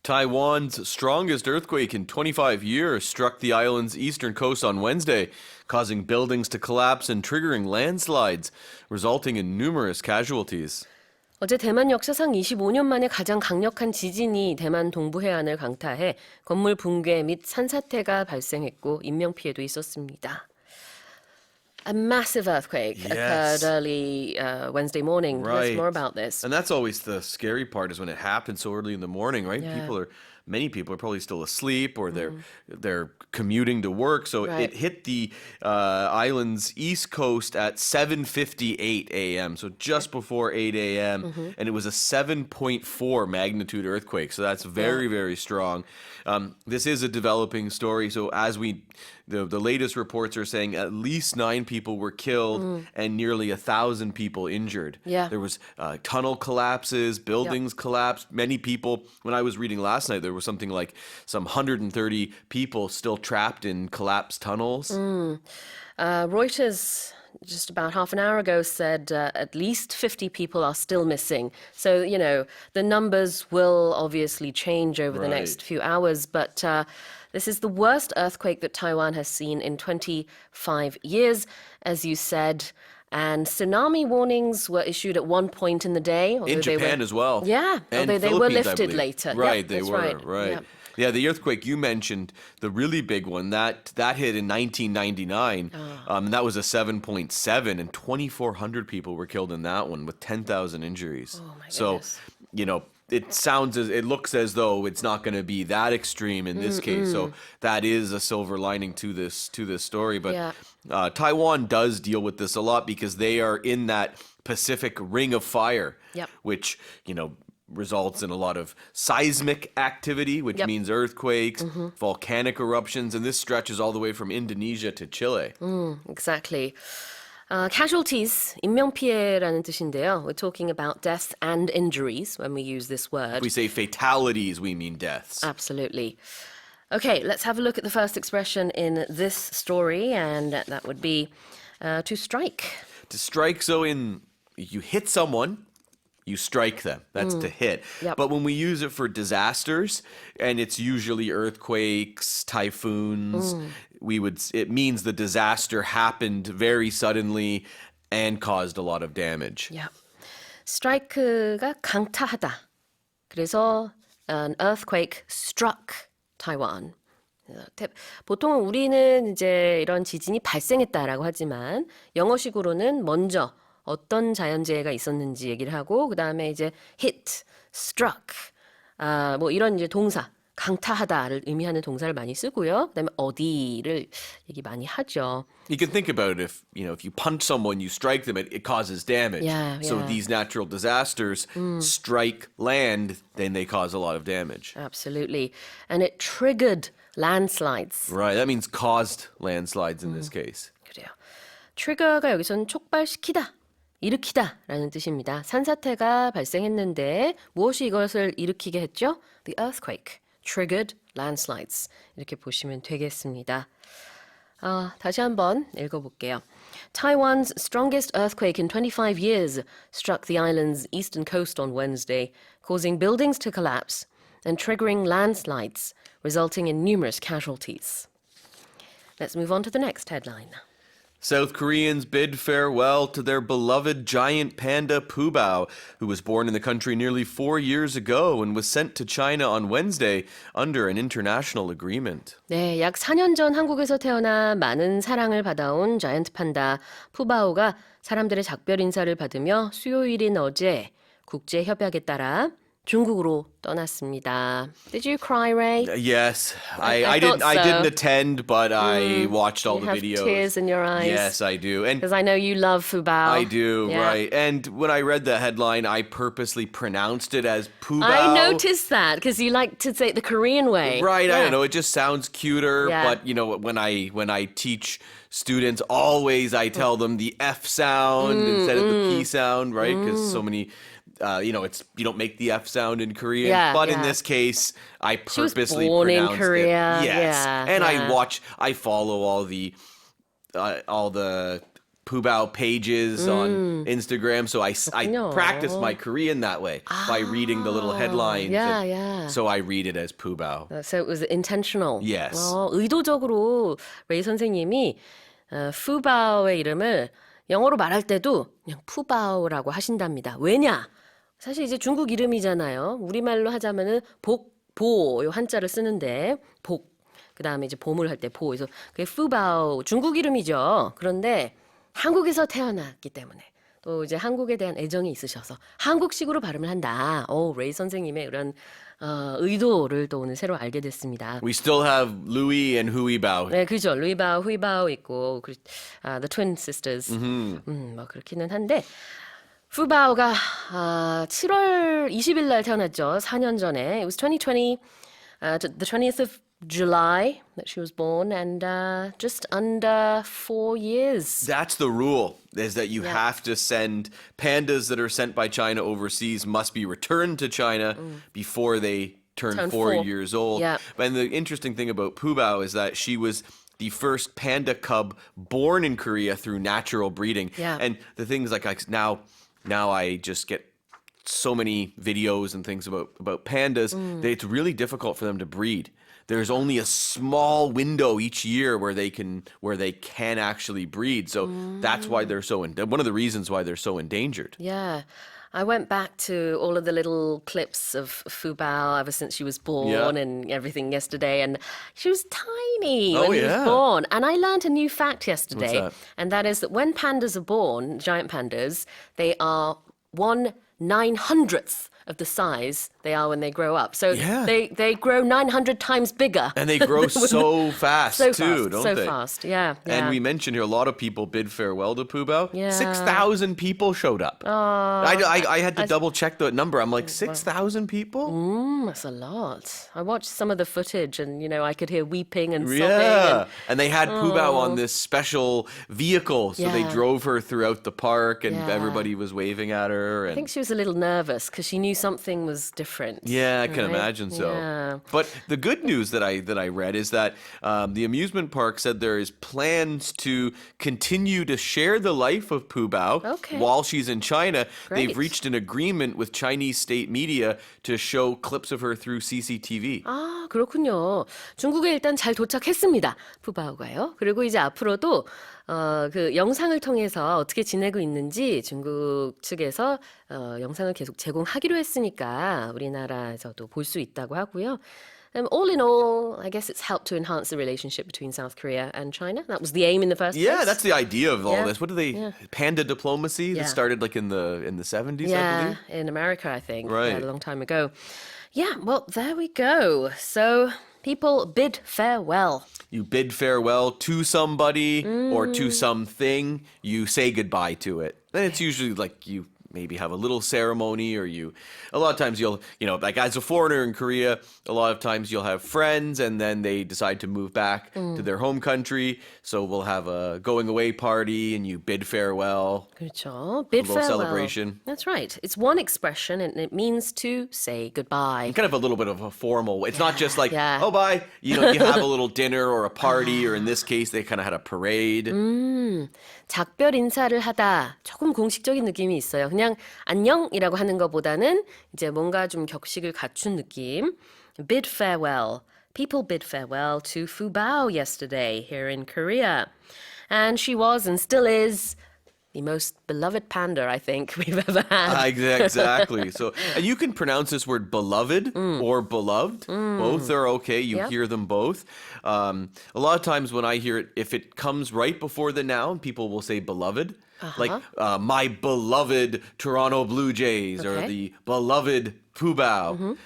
Taiwan's strongest earthquake in 25 years struck the island's eastern coast on Wednesday, causing buildings to collapse and triggering landslides, resulting in numerous casualties. 어제 대만 역사상 25년 만에 가장 강력한 지진이 대만 동부 해안을 강타해 건물 붕괴 및 산사태가 발생했고 인명피해도 있었습니다. A massive earthquake occurred early Wednesday morning. Right. There's more about this. And that's always the scary part is when it happens so early in the morning, right? Yeah. Many people are probably still asleep or they're commuting to work. So Right. it hit the island's east coast at 7:58 a.m. So just before 8 a.m. And it was a 7.4 magnitude earthquake. So that's very, very strong. This is a developing story. So as the latest reports are saying at least 9 people were killed and nearly 1,000 people injured. Yeah. There was tunnel collapses, buildings collapsed. Many people, when I was reading last night, there was something like some 130 people still trapped in collapsed tunnels. Reuters just about half an hour ago said at least 50 people are still missing. So, the numbers will obviously change over the next few hours, but this is the worst earthquake that Taiwan has seen in 25 years, as you said. And tsunami warnings were issued at one point in the day. In Japan as well. Yeah, and although they were Philippines, I lifted believe. later. Right, Yep, they that's were, right. Yep. Yeah, the earthquake you mentioned, the really big one, that hit in 1999. And that was a 7.7, and 2,400 people were killed in that one with 10,000 injuries. Oh, my So, goodness. it looks as though it's not going to be that extreme in this case. So that is a silver lining to this story. But Taiwan does deal with this a lot because they are in that Pacific Ring of Fire, which, results in a lot of seismic activity, which means earthquakes, volcanic eruptions, and this stretches all the way from Indonesia to Chile. Exactly. Casualties, 인명피해라는 뜻인데요. We're talking about deaths and injuries when we use this word. If we say fatalities, we mean deaths. Absolutely. Okay, let's have a look at the first expression in this story, and that would be to strike. To strike, so you hit someone, you strike them. That's to hit. Yep. But when we use it for disasters, and it's usually earthquakes, typhoons, it means the disaster happened very suddenly and caused a lot of damage. Yeah. strike가 강타하다. 그래서 an earthquake struck Taiwan. 보통은 우리는 이제 이런 지진이 발생했다라고 하지만 영어식으로는 먼저 어떤 자연재해가 있었는지 얘기를 하고 그다음에 이제 hit, struck, 뭐 이런 이제 동사, 강타하다를 의미하는 동사를 많이 쓰고요. 그다음에 어디를 얘기 많이 하죠. You can think about it if you punch someone, you strike them, it causes damage. Yeah, So yeah. these natural disasters strike land, then they cause a lot of damage. Absolutely. And it triggered landslides. Right, that means caused landslides in this case. 그래요. trigger가 여기서는 촉발시키다, 일으키다라는 뜻입니다. 산사태가 발생했는데 무엇이 이것을 일으키게 했죠? The earthquake triggered landslides. 이렇게 보시면 되겠습니다. 다시 한번 읽어볼게요. Taiwan's strongest earthquake in 25 years struck the island's eastern coast on Wednesday, causing buildings to collapse and triggering landslides, resulting in numerous casualties. Let's move on to the next headline. South Koreans bid farewell to their beloved giant panda Fu Bao, who was born in the country nearly 4 years ago and was sent to China on Wednesday under an international agreement. 네, 약 4년 전 한국에서 태어나 많은 사랑을 받아온 자이언트 판다 푸바오가 사람들의 작별 인사를 받으며 수요일인 어제 국제 협약에 따라 중국으로 떠났습니다. Did you cry, Ray? Yes, I thought didn't. I so. didn't attend, but I watched all You the have videos. tears in your eyes. Yes, I do, and Because I know you love Fu Bao. I do, Yeah. right. And when I read the headline, I purposely pronounced it as Fu Bao. I noticed that because you like to say it the Korean way. Right, I Yeah. don't know. It just sounds cuter, Yeah. but when I teach students, always I tell them the F sound instead of the P sound, right? Because so many. You don't make the F sound in Korean, Yeah, but in yeah. this case, I She was purposely born in pronounced Korea. it. Yes, Yeah, and yeah. I follow all the Fu Bao pages on Instagram. So I practiced my Korean that way by reading the little headlines. Yeah. So I read it as Fu Bao. So it was intentional. Yes. 의도적으로 레이 선생님이 푸바오의 이름을 영어로 말할 때도 그냥 푸바오라고 하신답니다. 왜냐? 사실 이제 중국 이름이잖아요. 우리말로 하자면은 보, 요 한자를 쓰는데 그 다음에 이제 보물 할 때 보. 그래서 그게 푸바오 중국 이름이죠. 그런데 한국에서 태어났기 때문에 또 이제 한국에 대한 애정이 있으셔서 한국식으로 발음을 한다. 레이 선생님의 그런 의도를 또 오늘 새로 알게 됐습니다. We still have Louis and Hui Bao. 네, 그죠. 루이바오, 후이바오 있고, the twin sisters. 뭐 그렇기는 한데, 푸바오가 7월 20일 날 태어났죠. 4년 전에. It was 2020, the 20th of July that she was born, and just under 4 years. That's the rule, is that you have to send pandas that are sent by China overseas must be returned to China before they turn 4 years old. Yeah. And the interesting thing about Fu Bao is that she was the first panda cub born in Korea through natural breeding. Yeah. And the things like now I just get so many videos and things about pandas that it's really difficult for them to breed. There's only a small window each year where they can actually breed. So that's why they're one of the reasons why they're so endangered. Yeah. I went back to all of the little clips of Fu Bao ever since she was born and everything yesterday. And she was tiny when she was born. And I learned a new fact yesterday. What's that? And that is that when pandas are born, giant pandas, they are 1/900th of the size they are when they grow up. So they grow 900 times bigger. And they grow so fast too, don't they? So fast, yeah. And we mentioned here a lot of people bid farewell to Fu Bao. Yeah. 6,000 people showed up. I had to double check the number. I'm like, 6,000 people? That's a lot. I watched some of the footage and, I could hear weeping and sobbing. Yeah. And they had Fu Bao on this special vehicle. So they drove her throughout the park and everybody was waving at her. And I think she was a little nervous because she knew something was different. Yeah, I can imagine so. Yeah. But the good news that I read is that the amusement park said there is plans to continue to share the life of Fu Bao while she's in China. Great. They've reached an agreement with Chinese state media to show clips of her through CCTV. 아, 그렇군요. 중국에 일단 잘 도착했습니다. 푸바오가요. 그리고 이제 앞으로도 그 영상을 통해서 어떻게 지내고 있는지 중국 측에서 영상을 계속 제공하기로 했으니까 우리나라에서도 볼 수 있다고 하고요. All in all, I guess it's helped to enhance the relationship between South Korea and China. That was the aim in the first place. Yeah, that's the idea of all this. What do they panda diplomacy that started like in the 70s, I believe? In America, I think. Right. A long time ago. Yeah, well, there we go. So people bid farewell. You bid farewell to somebody or to something. You say goodbye to it. And it's usually like you maybe have a little ceremony or a lot of times you'll, like as a foreigner in Korea, a lot of times you'll have friends and then they decide to move back to their home country. So we'll have a going away party and you bid farewell. 그렇죠. Bid a little farewell. celebration. That's right. It's one expression and it means to say goodbye. Kind of a little bit of a formal. It's not just like, Yeah. oh, bye. You have a little dinner or a party, or in this case, they kind of had a parade. 작별 인사를 하다. 조금 공식적인 느낌이 있어요. 그냥 안녕이라고 하는 것보다는 이제 뭔가 좀 격식을 갖춘 느낌. Bid farewell. People bid farewell to Fu Bao yesterday here in Korea. And she was and still is the most beloved panda, I think, we've ever had. Exactly. So, and you can pronounce this word beloved or beloved. Both are okay. You hear them both. A lot of times when I hear it, if it comes right before the noun, people will say beloved. Like my beloved Toronto Blue Jays or the beloved Fu Bao.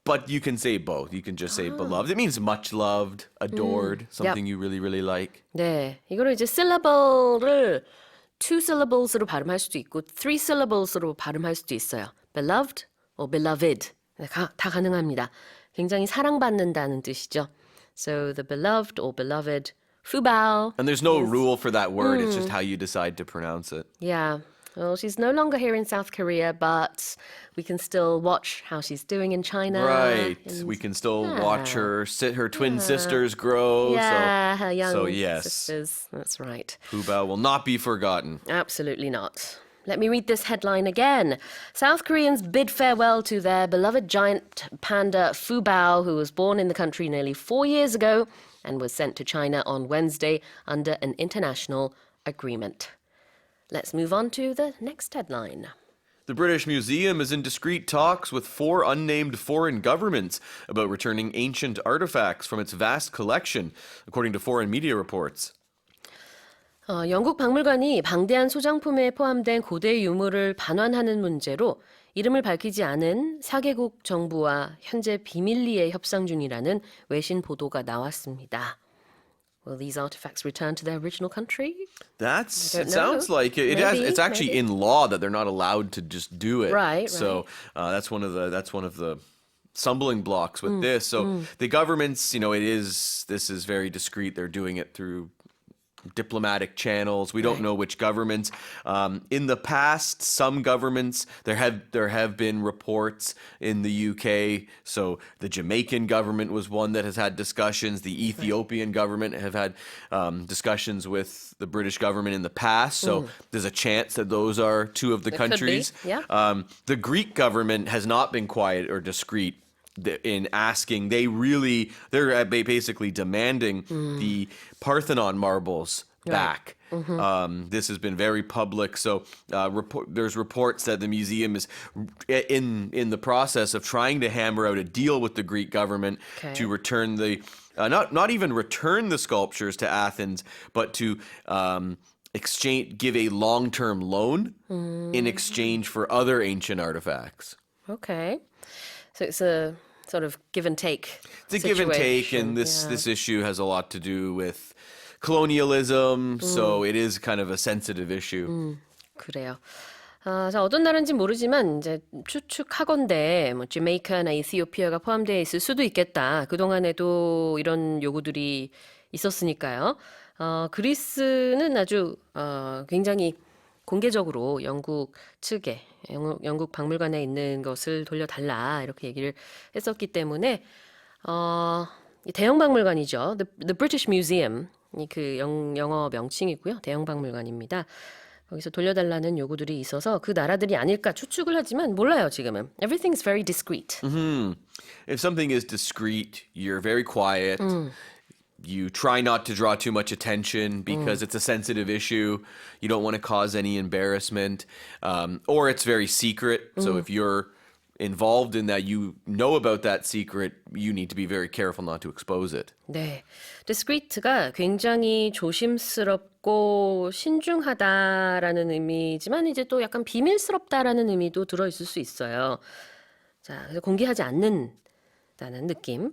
But you can say both. You can just say beloved. It means much loved, adored, something you really, really like. 네, 이거를 이제 syllable를 2 syllables로 발음할 수도 있고 3 syllables로 발음할 수도 있어요. Beloved or beloved. 다 가능합니다. 굉장히 사랑받는다는 뜻이죠. So the beloved or beloved Fu Bao. And there's no rule for that word. It's just how you decide to pronounce it. Yeah. Well, she's no longer here in South Korea, but we can still watch how she's doing in China. Right. And, We can still watch her twin sisters grow. yeah, her young so yes. sisters. That's right. Fu Bao will not be forgotten. Absolutely not. Let me read this headline again. South Koreans bid farewell to their beloved giant panda Fu Bao, who was born in the country nearly 4 years ago and was sent to China on Wednesday under an international agreement. Let's move on to the next headline. The British Museum is in discreet talks with 4 unnamed foreign governments about returning ancient artifacts from its vast collection, according to foreign media reports. 영국 박물관이 방대한 소장품에 포함된 고대 유물을 반환하는 문제로 이름을 밝히지 않은 4개국 정부와 현재 비밀리에 협상 중이라는 외신 보도가 나왔습니다. Will these artifacts return to their original country? It sounds like it. It's actually in law that they're not allowed to just do it. Right. So that's one of the stumbling blocks with this. So the governments, this is very discreet. They're doing it through diplomatic channels. We don't know which governments. In the past, some governments, there have been reports in the UK. So the Jamaican government was one that has had discussions. The Ethiopian government have had discussions with the British government in the past. So there's a chance that those are two of the countries. Could be, yeah. The Greek government has not been quiet or discreet in asking. They're basically demanding the Parthenon marbles back. This has been very public. So there's reports that the museum is in the process of trying to hammer out a deal with the Greek government to return not even return the sculptures to Athens, but to give a long-term loan in exchange for other ancient artifacts. Okay. So it's a sort of give and take. It's a give and take, and this issue has a lot to do with colonialism, so it is kind of a sensitive issue. 그래요. 자, 어떤 나라인지 모르지만 이제 추측하건대 자메이카나 이티오피아가 포함되어 있을 수도 있겠다. 그동안에도 이런 요구들이 있었으니까요. 그리스는 아주 굉장히 공개적으로 영국 측에 영국 박물관에 있는 것을 돌려달라 이렇게 얘기를 했었기 때문에 대형 박물관이죠. The British Museum 그 영어 명칭이고요. 대형 박물관입니다. 거기서 돌려달라는 요구들이 있어서 그 나라들이 아닐까 추측을 하지만 몰라요 지금은. Everything's very discreet. If something is discreet, you're very quiet. You try not to draw too much attention because it's a sensitive issue. You don't want to cause any embarrassment. Or it's very secret. So if you're involved in that, you know about that secret, you need to be very careful not to expose it. 네, discreet가 굉장히 조심스럽고 신중하다라는 의미지만 이제 또 약간 비밀스럽다라는 의미도 들어있을 수 있어요. 자, 그래서 공개하지 않는다는 느낌.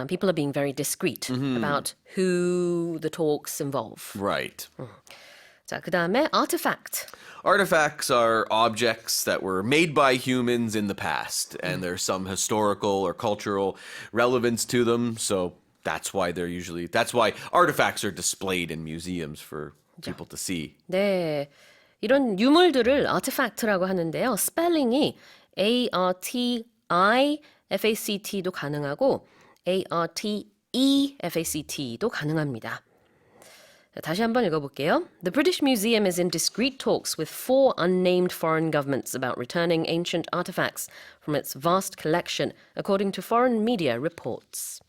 People are being very discreet about who the talks involve. Right. 자, 그 다음에 artifact. Artifacts are objects that were made by humans in the past, and there's some historical or cultural relevance to them. So that's why artifacts are displayed in museums for people to see. 네, 이런 유물들을 artifact라고 하는데요. 스펠링이 ARTIFACT도 가능하고 ARTEFACT도 가능합니다. 다시 한번 읽어볼게요. The British Museum is in discreet talks with 4 unnamed foreign governments about returning ancient artifacts from its vast collection, according to foreign media reports.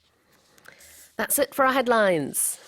That's it for our headlines.